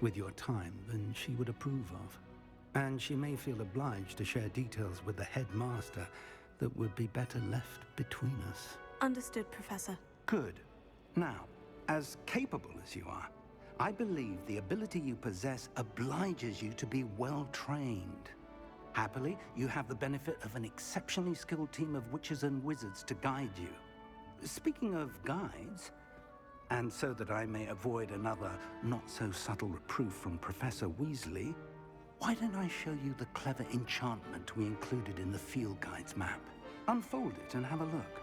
with your time than she would approve of. And she may feel obliged to share details with the headmaster that would be better left between us. Understood, Professor. Good. Now, as capable as you are, I believe the ability you possess obliges you to be well trained. Happily, you have the benefit of an exceptionally skilled team of witches and wizards to guide you. Speaking of guides, and so that I may avoid another not-so-subtle reproof from Professor Weasley, why don't I show you the clever enchantment we included in the field guide's map? Unfold it and have a look.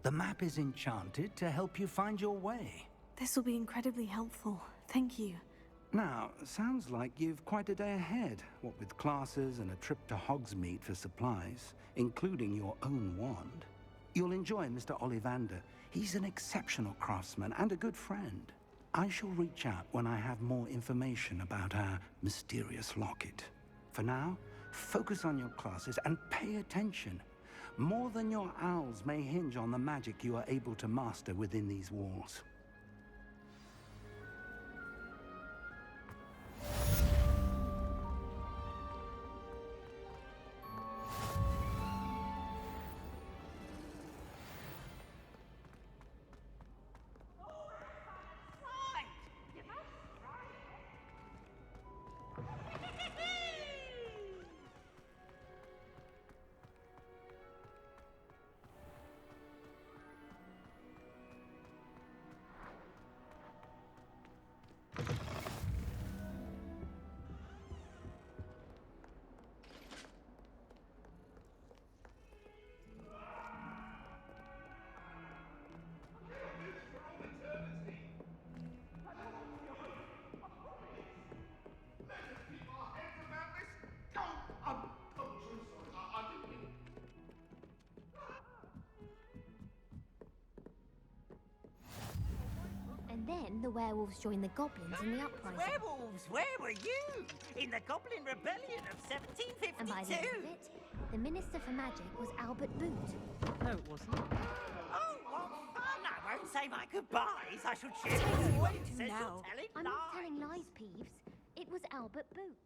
The map is enchanted to help you find your way. This will be incredibly helpful. Thank you. Now, sounds like you've quite a day ahead, what with classes and a trip to Hogsmeade for supplies, including your own wand. You'll enjoy Mr. Ollivander. He's an exceptional craftsman and a good friend. I shall reach out when I have more information about our mysterious locket. For now, focus on your classes and pay attention. More than your owls may hinge on the magic you are able to master within these walls. And then the werewolves joined the goblins in the uprising. Werewolves, where were you? In the Goblin Rebellion of 1752? And by the end of it, the Minister for Magic was Albert Boot. No, it wasn't. Oh, what fun! I won't say my goodbyes. I shall cheer Tell you you what when to you said now. you're telling I'm lies. not telling lies, Peeves. It was Albert Boot.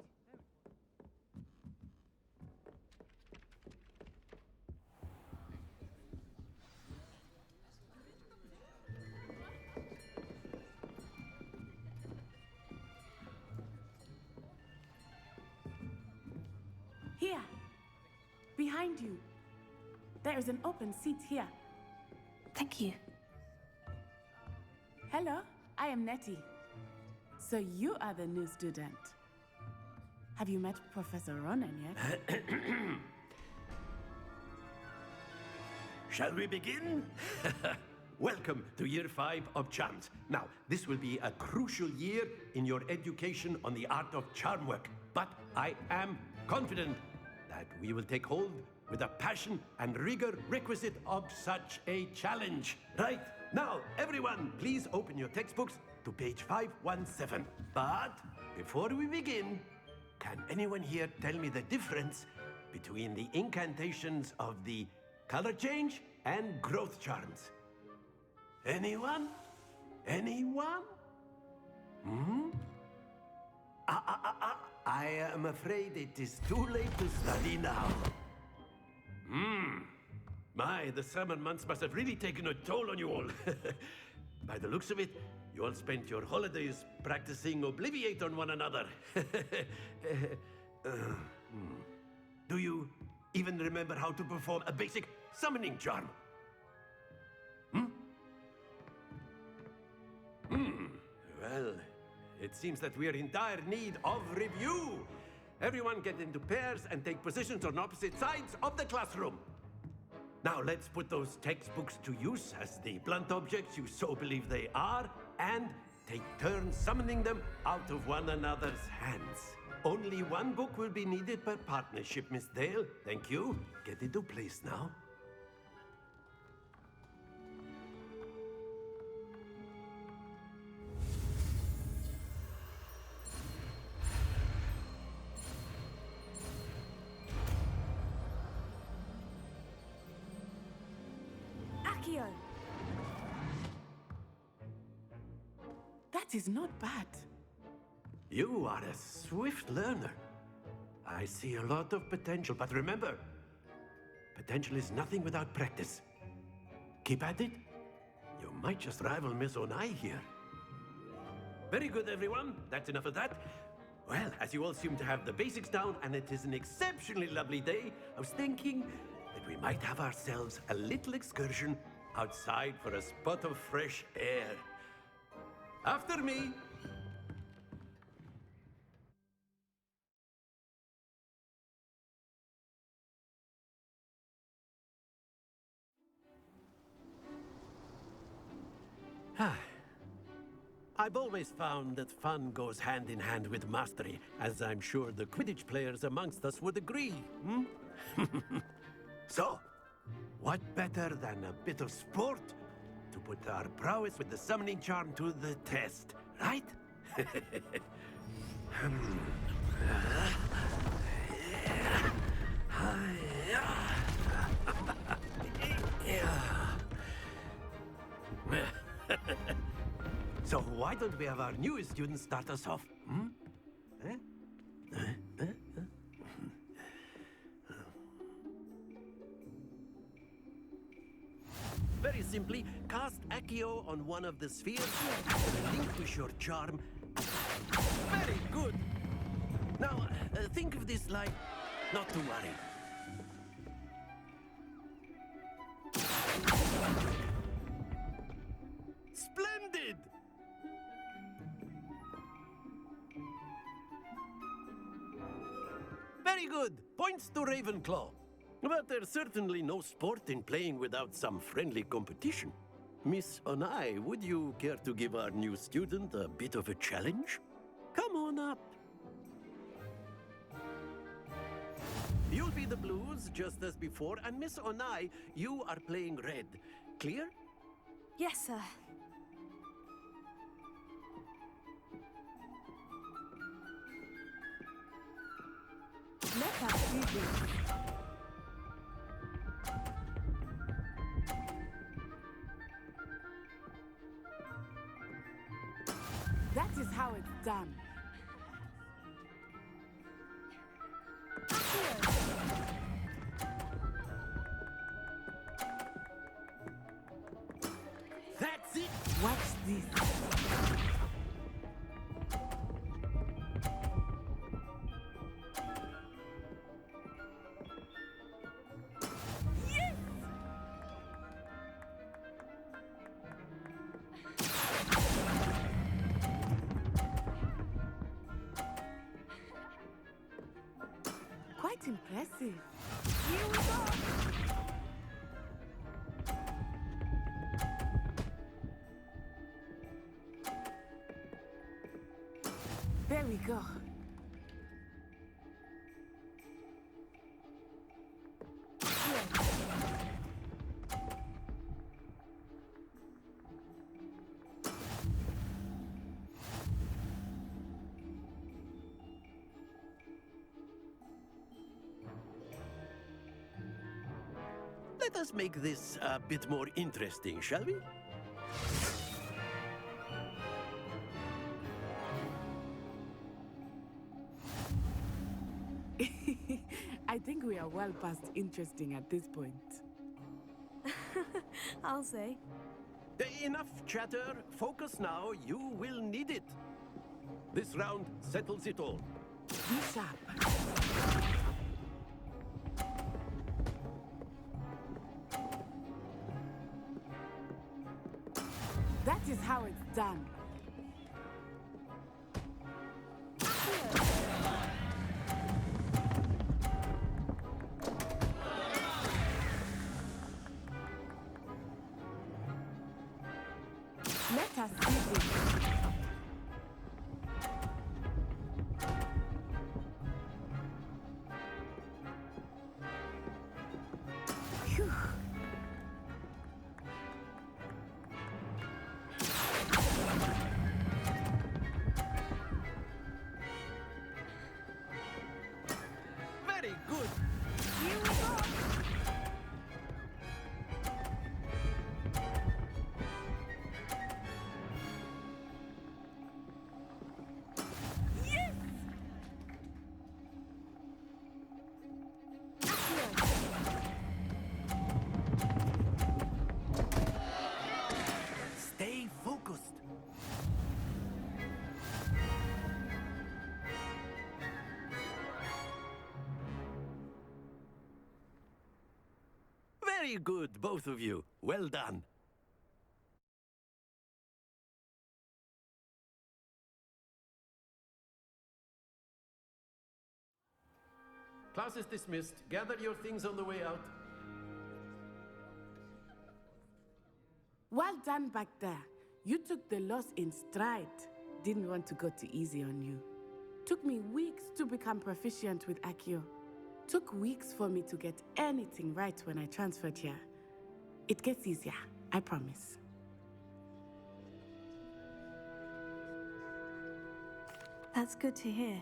Here, behind you. There is an open seat here. Thank you. Hello, I am Nettie. So you are the new student. Have you met Professor Ronan yet? Shall we begin? Welcome to Year 5 of Charms. Now, this will be a crucial year in your education on the art of charm work. But I am confident that we will take hold with the passion and rigor requisite of such a challenge. Right, now, everyone, please open your textbooks to page 517. But before we begin, can anyone here tell me the difference between the incantations of the color change and growth charms? Anyone? Anyone? I am afraid it is too late to study now. My, the summer months must have really taken a toll on you all. By the looks of it, you all spent your holidays practicing Obliviate on one another. Do you even remember how to perform a basic summoning charm? Well, it seems that we are in dire need of review. Everyone get into pairs and take positions on opposite sides of the classroom. Now let's put those textbooks to use as the blunt objects you so believe they are, and take turns summoning them out of one another's hands. Only one book will be needed per partnership, Miss Dale. Thank you. Get into place now. Accio! That is not bad. You are a swift learner. I see a lot of potential, but remember, potential is nothing without practice. Keep at it. You might just rival Miss Onai here. Very good, everyone. That's enough of that. Well, as you all seem to have the basics down, and it is an exceptionally lovely day, I was thinking that we might have ourselves a little excursion outside for a spot of fresh air. After me. I've always found that fun goes hand in hand with mastery, as I'm sure the Quidditch players amongst us would agree. So, what better than a bit of sport to put our prowess with the summoning charm to the test, right? So why don't we have our newest student start us off? Very simply, cast Accio on one of the spheres and relinquish your charm. Very good. Now, think of this like not to worry. Splendid! Very good. Points to Ravenclaw. But there's certainly no sport in playing without some friendly competition. Miss Onai, would you care to give our new student a bit of a challenge? Come on up. You'll be the blues, just as before, and Miss Onai, you are playing red. Clear? Yes, sir. Let us do this. That is how it's done. That's it! Watch this. Quite impressive. Here we go. There we go. Let us make this a bit more interesting, shall we? I think we are well past interesting at this point. I'll say. Enough chatter. Focus now. You will need it. This round settles it all. Be sharp. That is how it's done. Let us see this. Phew. Very good. Here we go. Yes! Stay focused. Very good, both of you. Well done. Class is dismissed. Gather your things on the way out. Well done back there. You took the loss in stride. Didn't want to go too easy on you. Took me weeks to become proficient with Accio. Took weeks for me to get anything right when I transferred here. It gets easier, I promise. That's good to hear.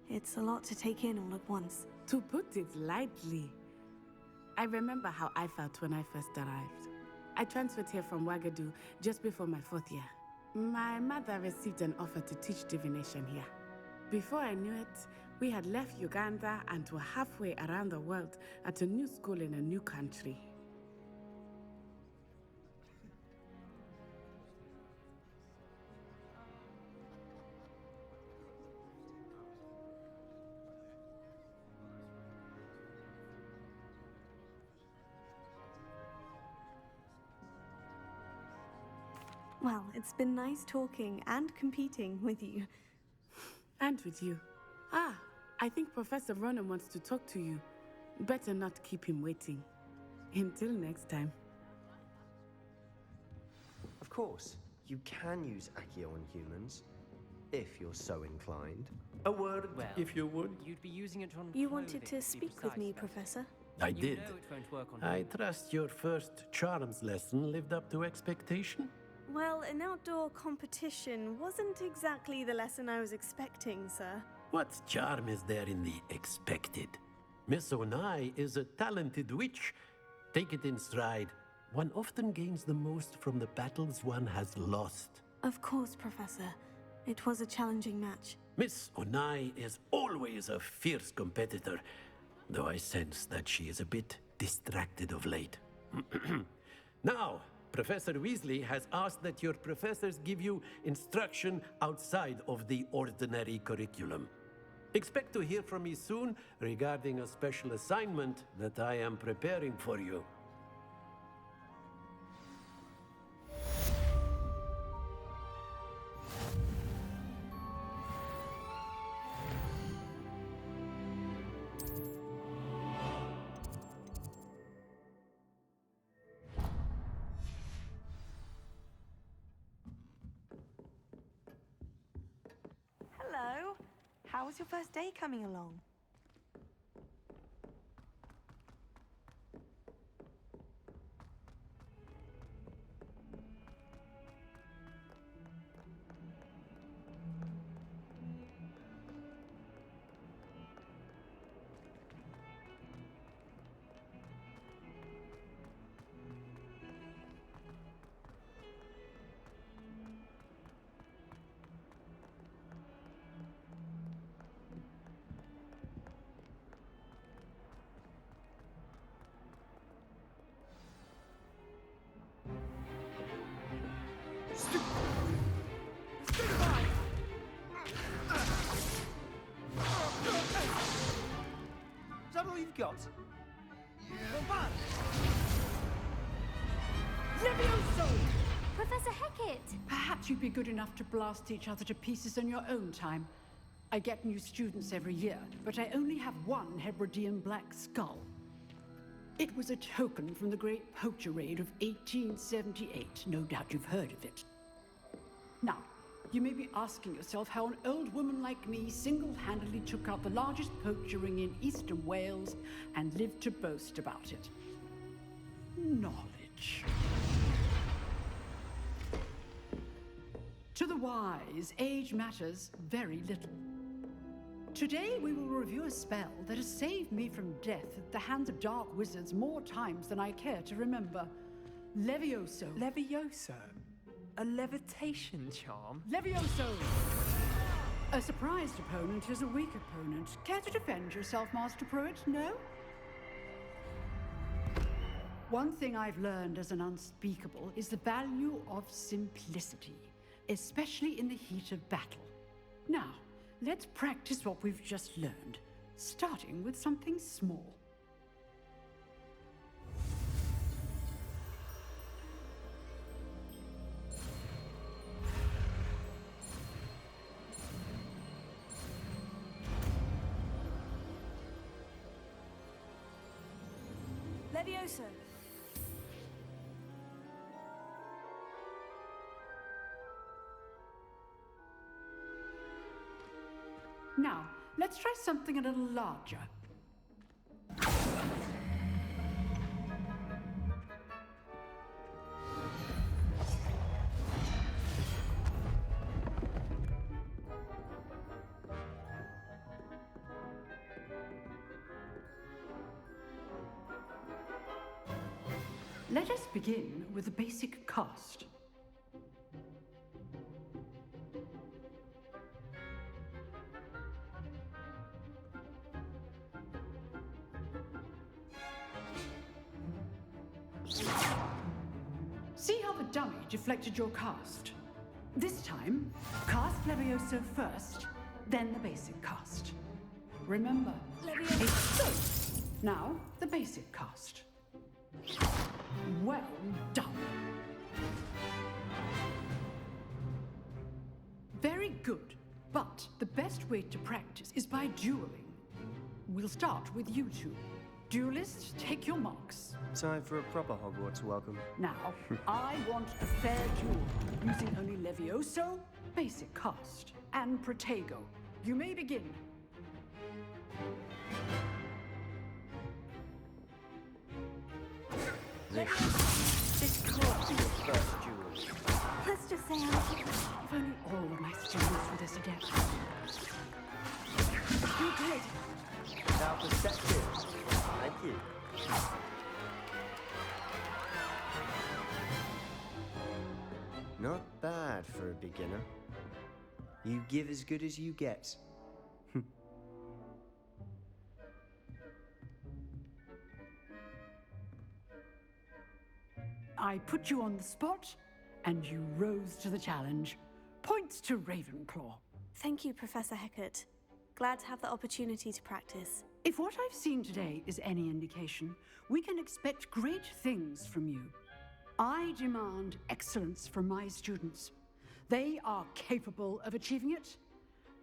It's a lot to take in all at once. To put it lightly, I remember how I felt when I first arrived. I transferred here from Ouagadougou just before my 4th year. My mother received an offer to teach divination here. Before I knew it, we had left Uganda and were halfway around the world at a new school in a new country. Well, it's been nice talking and competing with you. And with you. I think Professor Ronan wants to talk to you. Better not keep him waiting. Until next time. Of course, you can use Accio on humans, if you're so inclined. A word, Well, if you would. You'd be using it on You wanted clothing, to be speak with precise me, about it. Professor? I You did. know it won't work on I you. trust your first charms lesson lived up to expectation? Well, an outdoor competition wasn't exactly the lesson I was expecting, sir. What charm is there in the expected? Miss Onai is a talented witch. Take it in stride. One often gains the most from the battles one has lost. Of course, Professor. It was a challenging match. Miss Onai is always a fierce competitor, though I sense that she is a bit distracted of late. Now, Professor Weasley has asked that your professors give you instruction outside of the ordinary curriculum. Expect to hear from me soon regarding a special assignment that I am preparing for you. Hello. How was your first day coming along? Is that all you've got? Professor Hecat! Perhaps you'd be good enough to blast each other to pieces on your own time. I get new students every year, but I only have one Hebridean black skull. It was a token from the Great Poacher Raid of 1878. No doubt you've heard of it. Now, you may be asking yourself how an old woman like me single-handedly took out the largest poacher ring in eastern Wales and lived to boast about it. Knowledge. To the wise, age matters very little. Today, we will review a spell that has saved me from death at the hands of dark wizards more times than I care to remember. Levioso. Levioso? A levitation charm? Levioso! A surprised opponent is a weak opponent. Care to defend yourself, Master Pruitt? No? One thing I've learned as an unspeakable is the value of simplicity, especially in the heat of battle. Now, let's practice what we've just learned, starting with something small. Levioso. Now, let's try something a little larger. Let us begin with the basic cast. See how the dummy deflected your cast? This time, cast Levioso first, then the basic cast. Remember, it's good. Now, the basic cast. Well done. Very good, but the best way to practice is by dueling. We'll start with you two. Duelists, take your marks. Time for a proper Hogwarts welcome. Now, I want a fair duel, using only Levioso, basic cast, and Protego. You may begin. This can't be your first duel. Let's just say If only all of my students were this adept. You did. Now perceptive. Thank you. Not bad for a beginner. You give as good as you get. I put you on the spot, and you rose to the challenge. Points to Ravenclaw. Thank you, Professor Hecat. Glad to have the opportunity to practice. If what I've seen today is any indication, we can expect great things from you. I demand excellence from my students. They are capable of achieving it,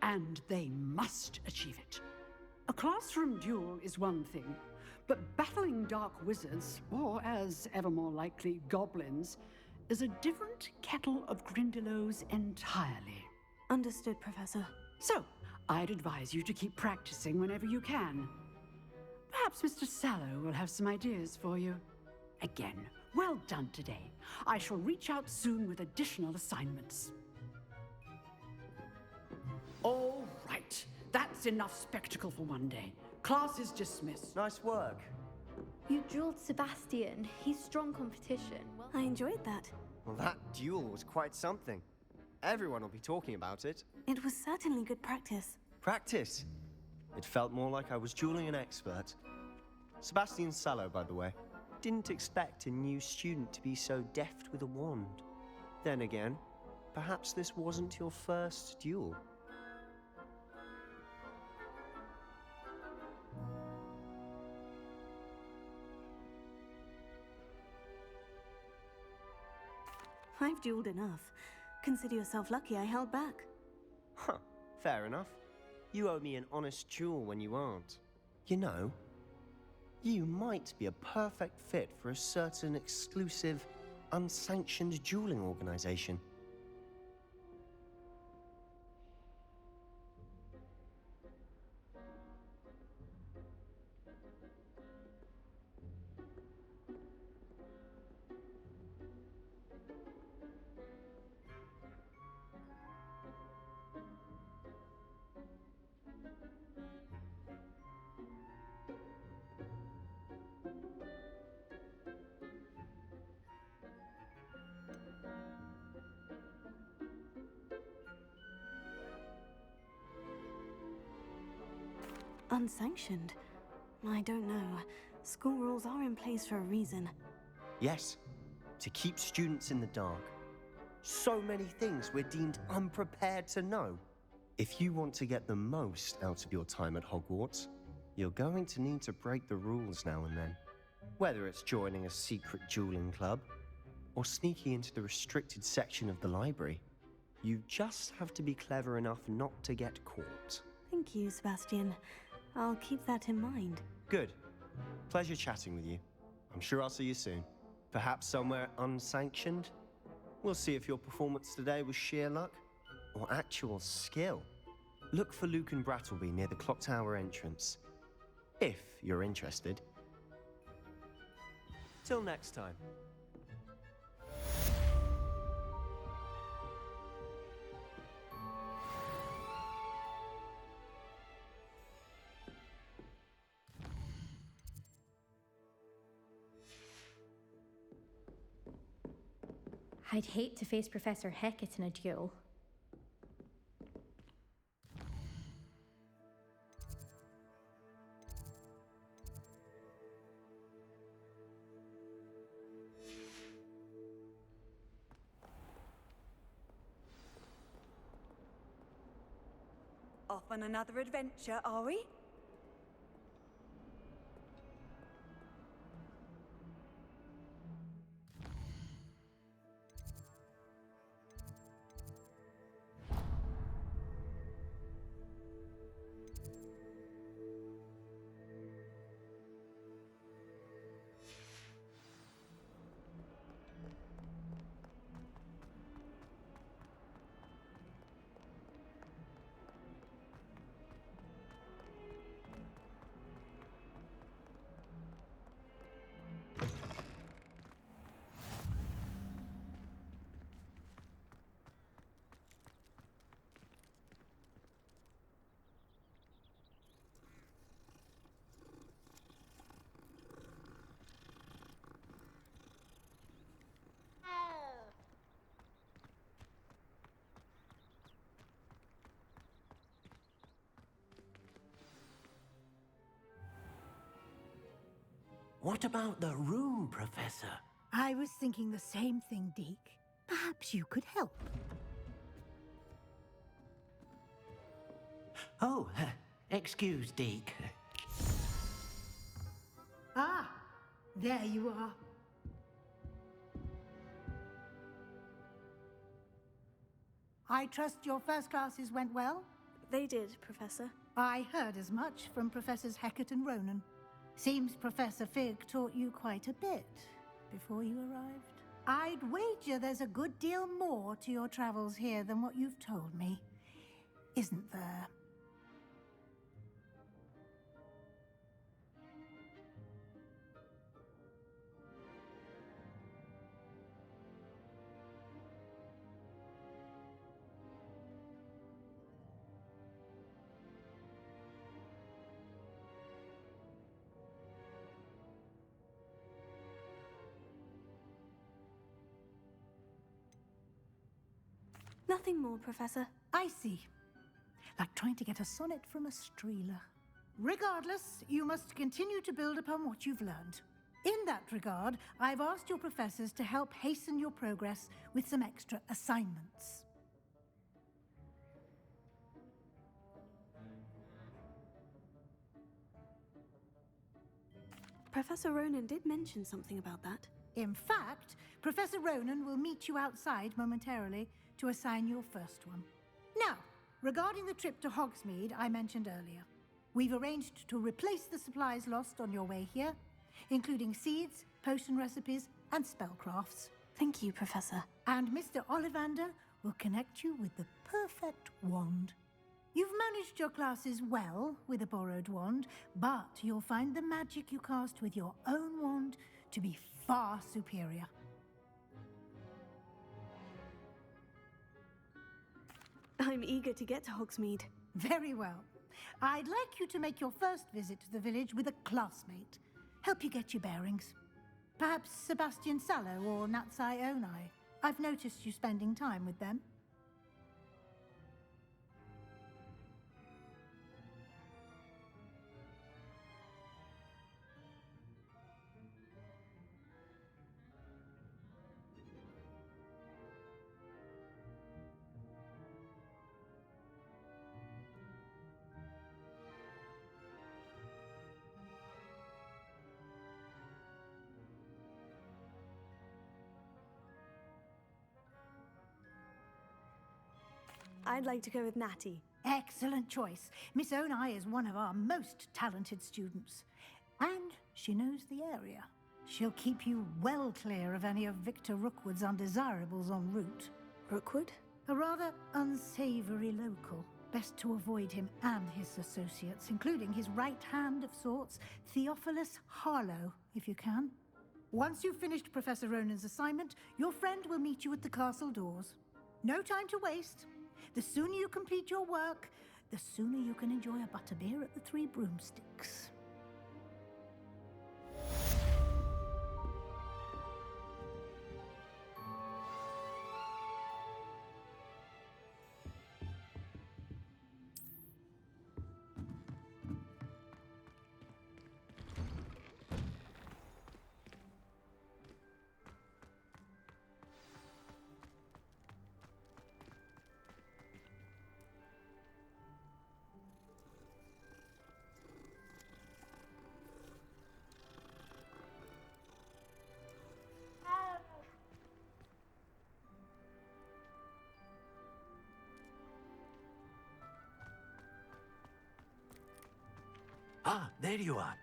and they must achieve it. A classroom duel is one thing, but battling dark wizards, or as ever more likely, goblins, is a different kettle of Grindylows entirely. Understood, Professor. So, I'd advise you to keep practicing whenever you can. Perhaps Mr. Sallow will have some ideas for you. Again, well done today. I shall reach out soon with additional assignments. All right. That's enough spectacle for one day. Class is dismissed. Nice work. You dueled Sebastian. He's strong competition. Well, I enjoyed that. Well, that duel was quite something. Everyone will be talking about it. It was certainly good practice. Practice. It felt more like I was dueling an expert. Sebastian Sallow, by the way. Didn't expect a new student to be so deft with a wand. Then again, perhaps this wasn't your first duel. I've dueled enough. Consider yourself lucky I held back. Huh, fair enough. You owe me an honest duel when you aren't. You know, you might be a perfect fit for a certain exclusive, unsanctioned dueling organization. Unsanctioned? I don't know. School rules are in place for a reason. Yes, to keep students in the dark. So many things we're deemed unprepared to know. If you want to get the most out of your time at Hogwarts, you're going to need to break the rules now and then. Whether it's joining a secret dueling club, or sneaking into the restricted section of the library, you just have to be clever enough not to get caught. Thank you, Sebastian. I'll keep that in mind. Good. Pleasure chatting with you. I'm sure I'll see you soon. Perhaps somewhere unsanctioned? We'll see if your performance today was sheer luck or actual skill. Look for Luke and Brattleby near the clock tower entrance, if you're interested. Till next time. I'd hate to face Professor Hecat in a duel. Off on another adventure, are we? What about the room, Professor? I was thinking the same thing, Deke. Perhaps you could help. Oh, excuse, Deke. Ah, there you are. I trust your first classes went well? They did, Professor. I heard as much from Professors Hecat and Ronan. Seems Professor Fig taught you quite a bit before you arrived. I'd wager there's a good deal more to your travels here than what you've told me. Isn't there? Nothing more, Professor. I see. Like trying to get a sonnet from a streeler. Regardless, you must continue to build upon what you've learned. In that regard, I've asked your professors to help hasten your progress with some extra assignments. Professor Ronan did mention something about that. In fact, Professor Ronan will meet you outside momentarily to assign your first one. Now, regarding the trip to Hogsmeade I mentioned earlier, we've arranged to replace the supplies lost on your way here, including seeds, potion recipes, and spellcrafts. Thank you, Professor. And Mr. Ollivander will connect you with the perfect wand. You've managed your classes well with a borrowed wand, but you'll find the magic you cast with your own wand to be far superior. I'm eager to get to Hogsmeade. Very well. I'd like you to make your first visit to the village with a classmate. Help you get your bearings. Perhaps Sebastian Sallow or Natsai Onai. I've noticed you spending time with them. I'd like to go with Natty. Excellent choice. Miss Onai is one of our most talented students. And she knows the area. She'll keep you well clear of any of Victor Rookwood's undesirables en route. Rookwood? A rather unsavory local. Best to avoid him and his associates, including his right hand of sorts, Theophilus Harlow, if you can. Once you've finished Professor Ronan's assignment, your friend will meet you at the castle doors. No time to waste. The sooner you complete your work, the sooner you can enjoy a butterbeer at the Three Broomsticks. Ah, there you are.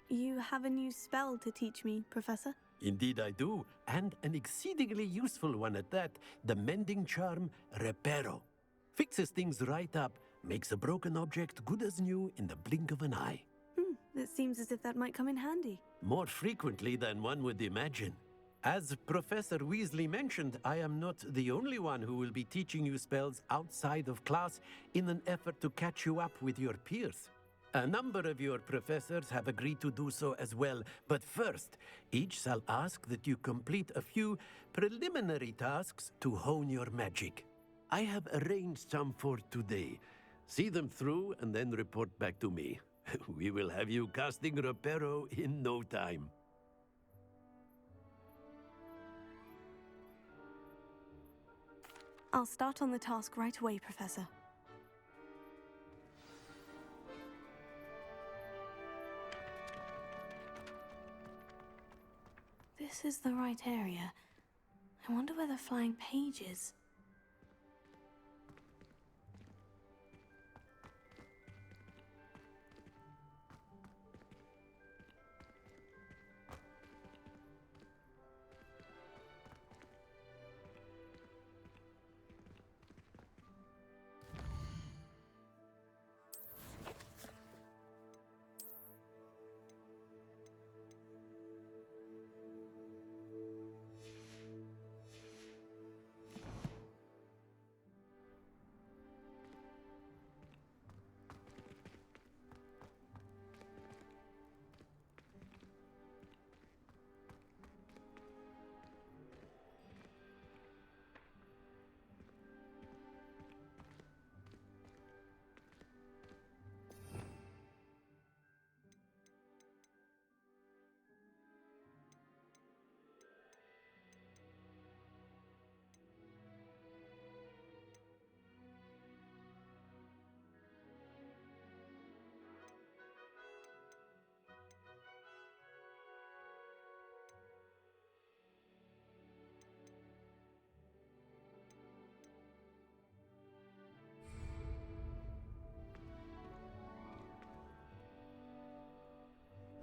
You have a new spell to teach me, Professor? Indeed I do, and an exceedingly useful one at that. The mending charm, Reparo. Fixes things right up, makes a broken object good as new in the blink of an eye. It seems as if that might come in handy. More frequently than one would imagine. As Professor Weasley mentioned, I am not the only one who will be teaching you spells outside of class in an effort to catch you up with your peers. A number of your professors have agreed to do so as well, but first, each shall ask that you complete a few preliminary tasks to hone your magic. I have arranged some for today. See them through and then report back to me. We will have you casting Reparo in no time. I'll start on the task right away, Professor. This is the right area. I wonder where the flying page is.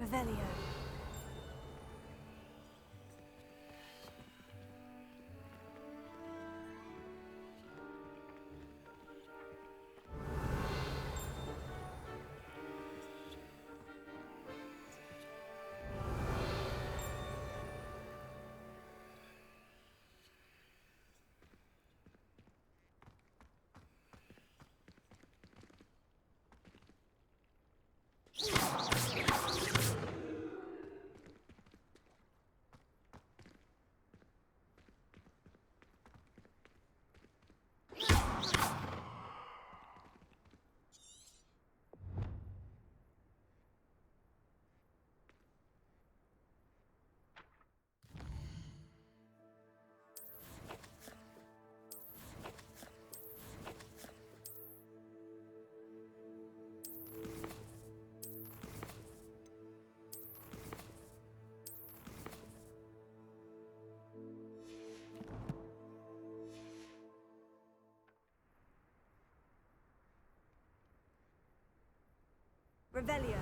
Revelio. Revelio.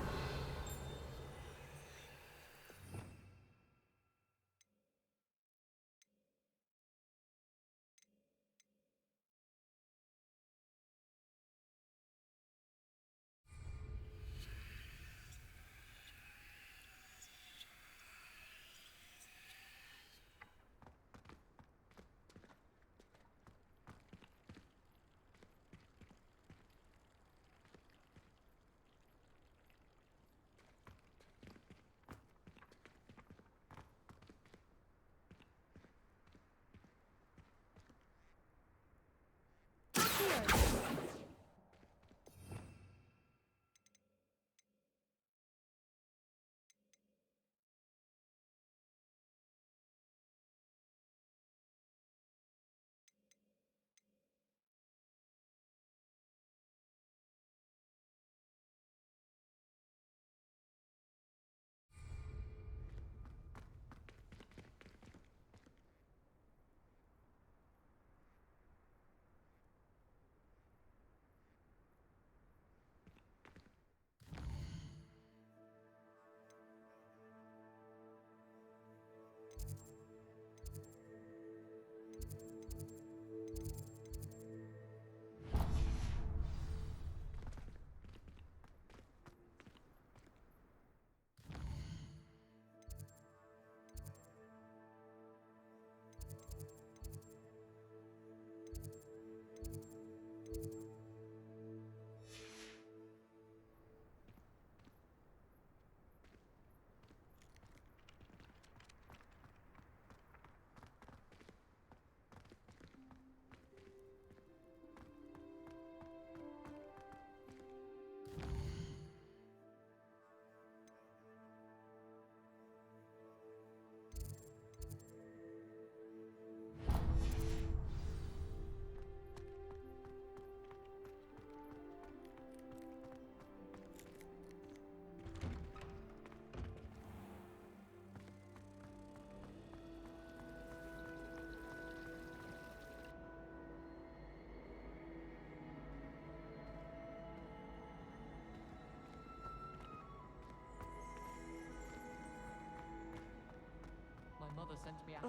Mother sent me out.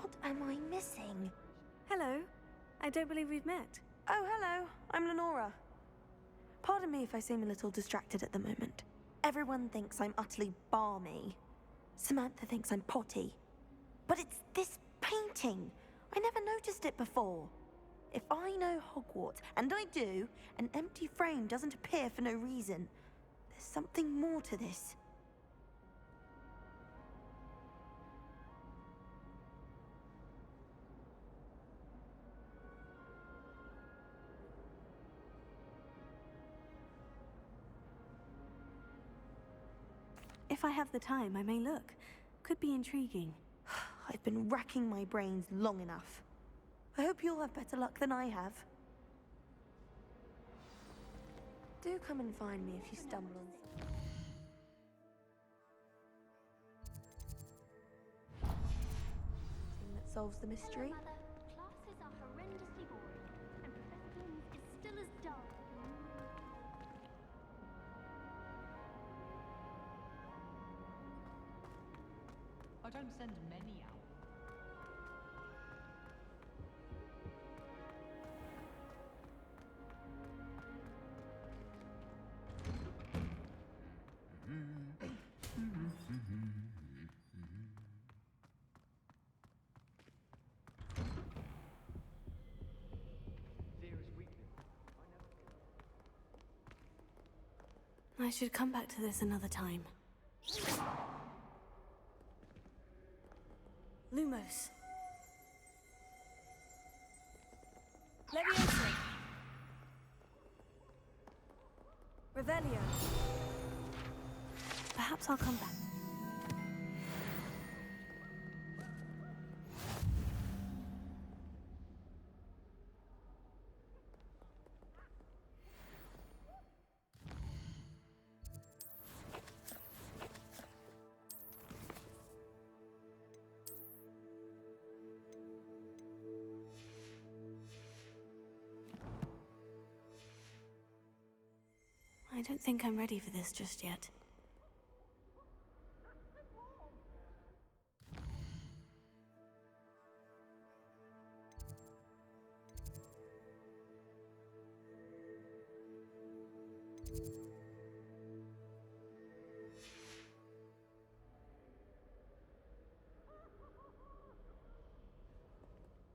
What am I missing? Hello. I don't believe we've met. Oh, hello. I'm Lenora. Pardon me if I seem a little distracted at the moment. Everyone thinks I'm utterly balmy. Samantha thinks I'm potty. But it's this painting. I never noticed it before. If I know Hogwarts, and I do, an empty frame doesn't appear for no reason. There's something more to this. If I have the time, I may look. Could be intriguing. I've been racking my brains long enough. I hope you'll have better luck than I have. Do come and find me if you stumble on something. Thing that solves the mystery. Hello, Mother. Classes are horrendously boring, and Professor Bloom's is still as dull. I don't send many out. I should come back to this another time. Lumos. Leviosa. Revelio. Perhaps I'll come back. I don't think I'm ready for this just yet.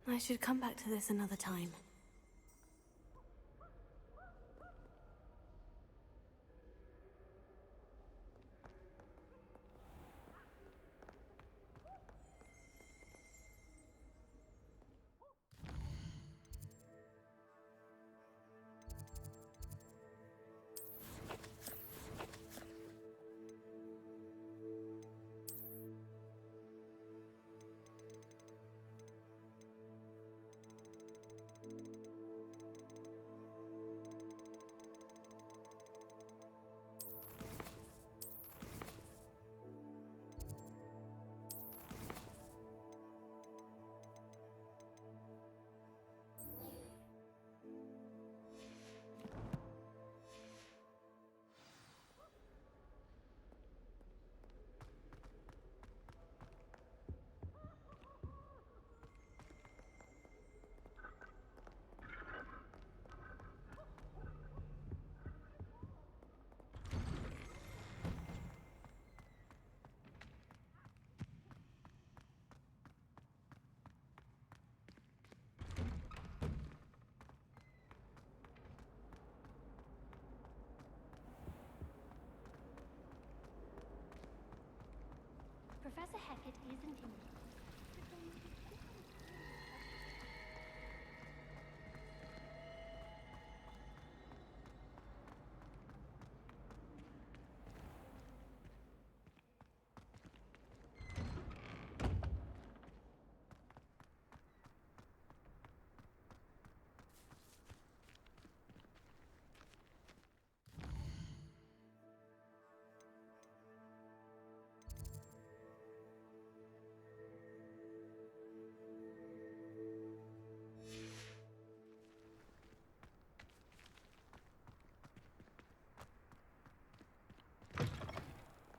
I should come back to this another time. Professor Hecat isn't in.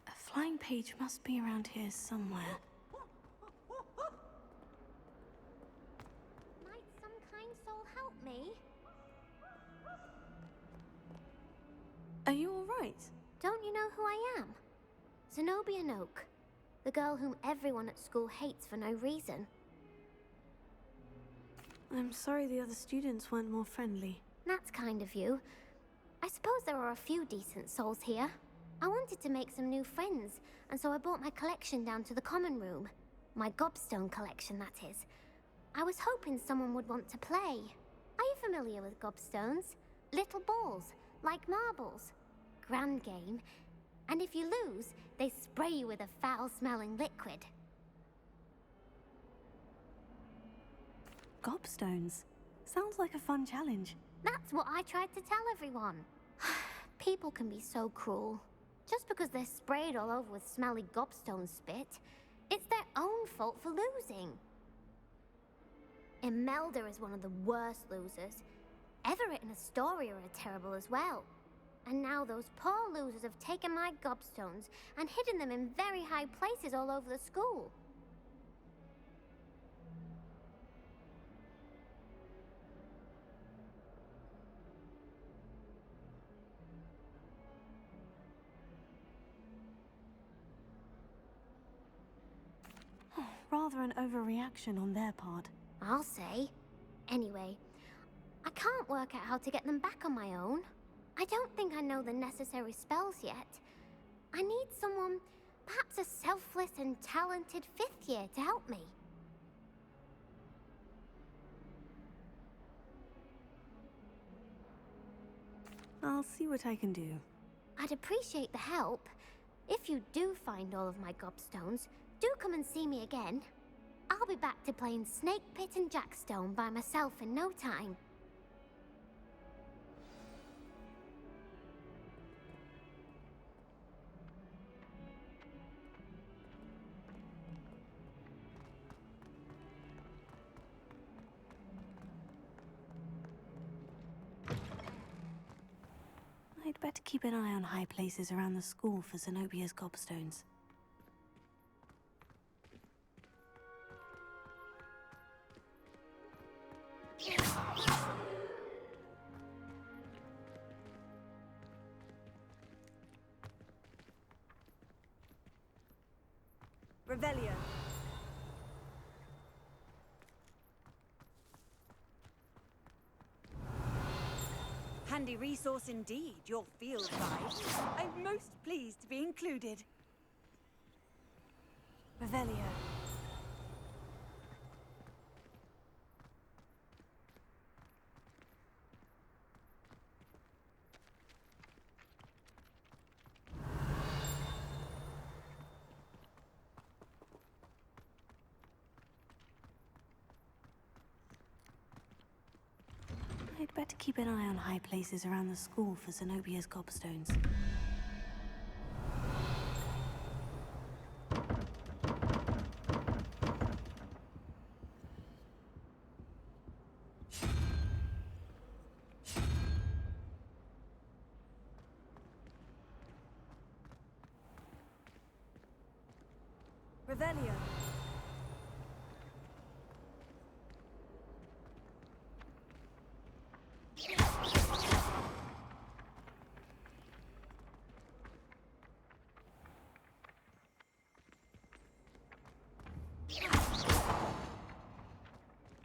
A flying page must be around here somewhere. Might some kind soul help me? Are you all right? Don't you know who I am? Zenobia Noak, the girl whom everyone at school hates for no reason. I'm sorry the other students weren't more friendly. That's kind of you. I suppose there are a few decent souls here. I wanted to make some new friends, and so I brought my collection down to the common room. My gobstone collection, that is. I was hoping someone would want to play. Are you familiar with gobstones? Little balls, like marbles. Grand game. And if you lose, they spray you with a foul-smelling liquid. Gobstones. Sounds like a fun challenge. That's what I tried to tell everyone. People can be so cruel. Just because they're sprayed all over with smelly gobstone spit, it's their own fault for losing. Imelda is one of the worst losers. Everett and Astoria are terrible as well. And now those poor losers have taken my gobstones and hidden them in very high places all over the school. Rather an overreaction on their part. I'll say. Anyway, I can't work out how to get them back on my own. I don't think I know the necessary spells yet. I need someone, perhaps a selfless and talented 5th year to help me. I'll see what I can do. I'd appreciate the help. If you do find all of my gobstones, do come and see me again. I'll be back to playing Snake Pit and Jackstone by myself in no time. I'd better keep an eye on high places around the school for Zenobia's gobstones. Revelio. Handy resource indeed, your field guide. I'm most pleased to be included. Revelio. I'd better keep an eye on high places around the school for Zenobia's gobstones. Revelio.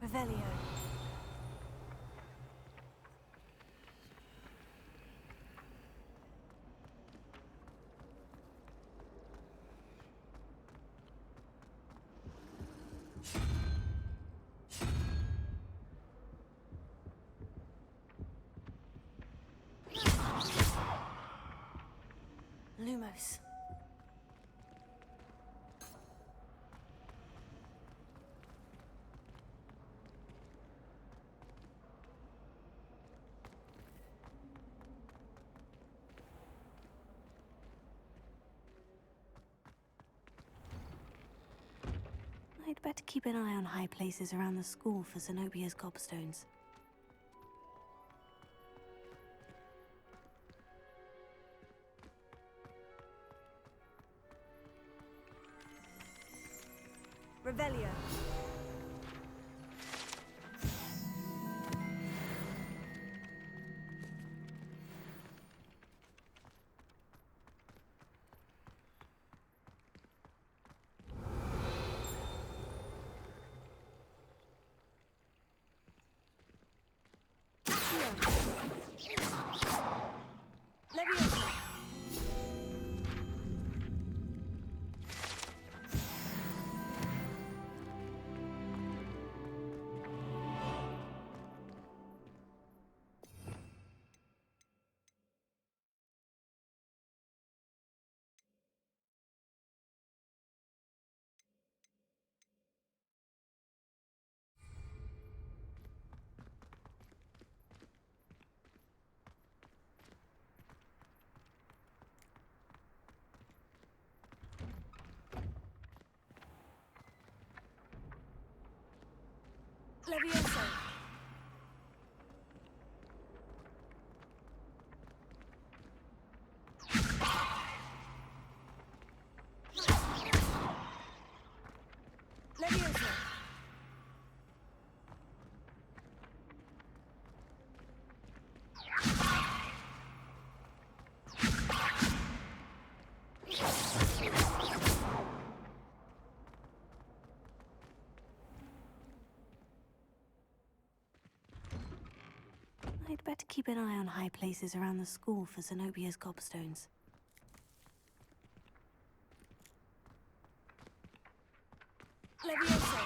Revelio. Lumos. I'd better keep an eye on high places around the school for Zenobia's gobstones. Revelio. Leviosa. Leviosa. Leviosa. I'd better keep an eye on high places around the school for Zenobia's gobstones. Leviosa.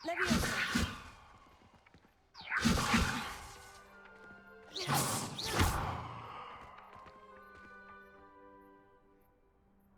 Leviosa.